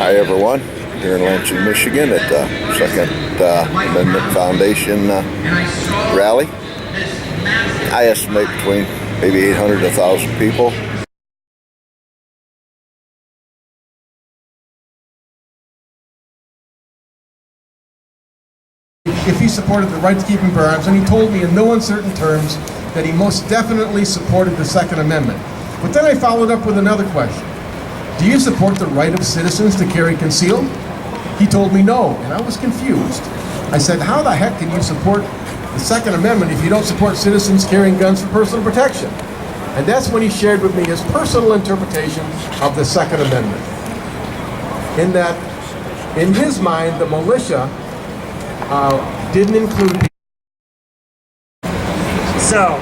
Hi everyone, here in Lansing, Michigan at the Second Amendment Foundation rally. I estimate between maybe 800 to 1,000 people. If he supported the right to keep and bear arms, and he told me in no uncertain terms that he most definitely supported the Second Amendment. But then I followed up with another question. Do you support the right of citizens to carry concealed? He told me no, and I was confused. I said, how the heck can you support the Second Amendment if you don't support citizens carrying guns for personal protection? And that's when he shared with me his personal interpretation of the Second Amendment. In that, in his mind, the militia didn't include people. So,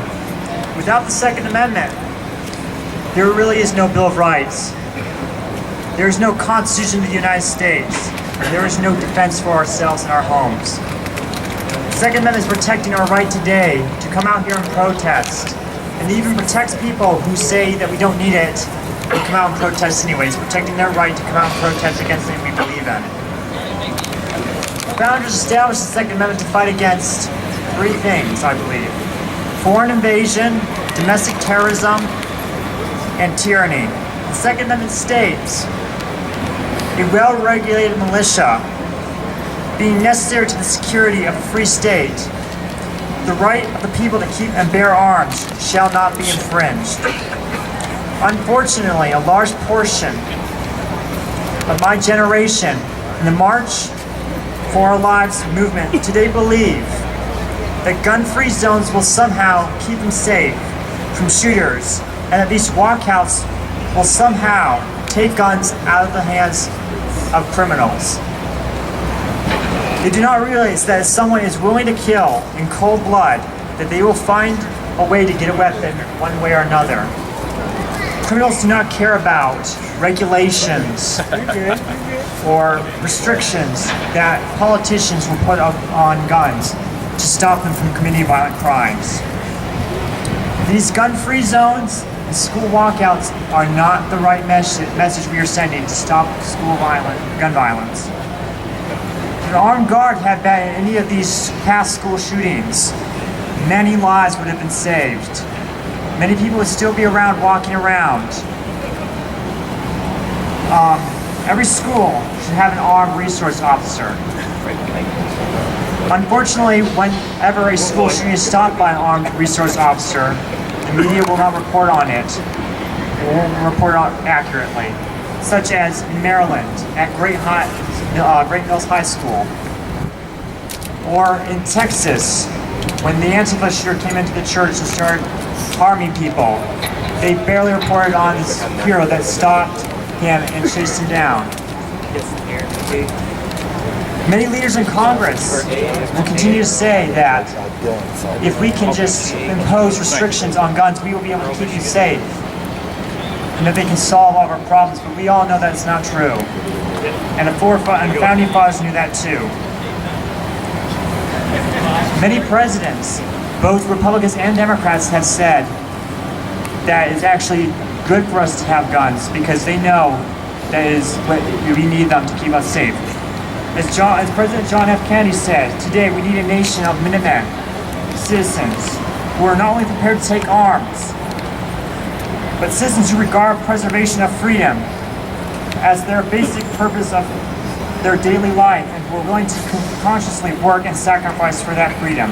without the Second Amendment, there really is no Bill of Rights. There is no Constitution of the United States. And there is no defense for ourselves and our homes. The Second Amendment is protecting our right today to come out here and protest. And even protects people who say that we don't need it, they come out and protest anyways, protecting their right to come out and protest against anything we believe in. The founders established the Second Amendment to fight against three things, I believe: foreign invasion, domestic terrorism, and tyranny. The Second Amendment states, a well-regulated militia being necessary to the security of a free state, the right of the people to keep and bear arms shall not be infringed. Unfortunately, a large portion of my generation in the March for Our Lives movement today believe that gun-free zones will somehow keep them safe from shooters, and that these walkouts will somehow take guns out of the hands of criminals. They do not realize that if someone is willing to kill in cold blood, that they will find a way to get a weapon one way or another. Criminals do not care about regulations or restrictions that politicians will put up on guns to stop them from committing violent crimes. These gun-free zones and school walkouts are not the right message we are sending to stop gun violence. If an armed guard had been in any of these past school shootings, many lives would have been saved. Many people would still be around, walking around. Every school should have an armed resource officer. Unfortunately, whenever a school shooting is stopped by an armed resource officer, the media will not report on it. It won't report on it accurately. Such as in Maryland at Great Mills High School. Or in Texas, when the Antifa shooter came into the church and started harming people. They barely reported on this hero that stopped him and chased him down. Many leaders in Congress will continue to say that if we can just impose restrictions on guns, we will be able to keep you safe, and that they can solve all of our problems, but we all know that's not true. And the founding fathers knew that too. Many presidents, both Republicans and Democrats, have said that it's actually good for us to have guns because they know that is what we need them to keep us safe. As President John F. Kennedy said, today we need a nation of Minutemen, citizens, who are not only prepared to take arms, but citizens who regard preservation of freedom as their basic purpose of their daily life and who are willing to consciously work and sacrifice for that freedom.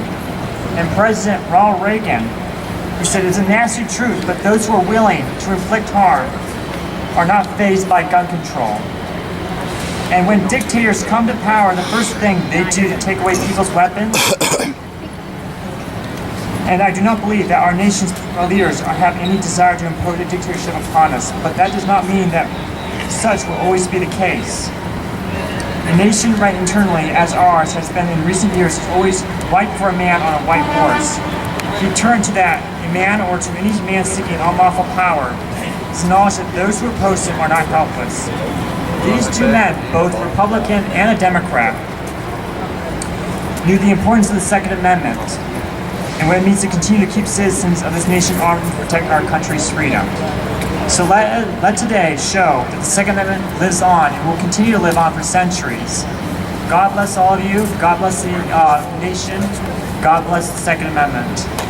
And President Ronald Reagan, who said it's a nasty truth, but those who are willing to inflict harm are not fazed by gun control. And when dictators come to power, the first thing they do to take away people's weapons, and I do not believe that our nation's leaders have any desire to impose a dictatorship upon us, but that does not mean that such will always be the case. A nation right internally, as ours has been in recent years, is always white for a man on a white horse. If you turn to that, a man or to any man seeking unlawful power, it's knowledge that those who oppose him are not helpless. These two men, both Republican and a Democrat, knew the importance of the Second Amendment and what it means to continue to keep citizens of this nation armed to protect our country's freedom. So let today show that the Second Amendment lives on and will continue to live on for centuries. God bless all of you. God bless the nation. God bless the Second Amendment.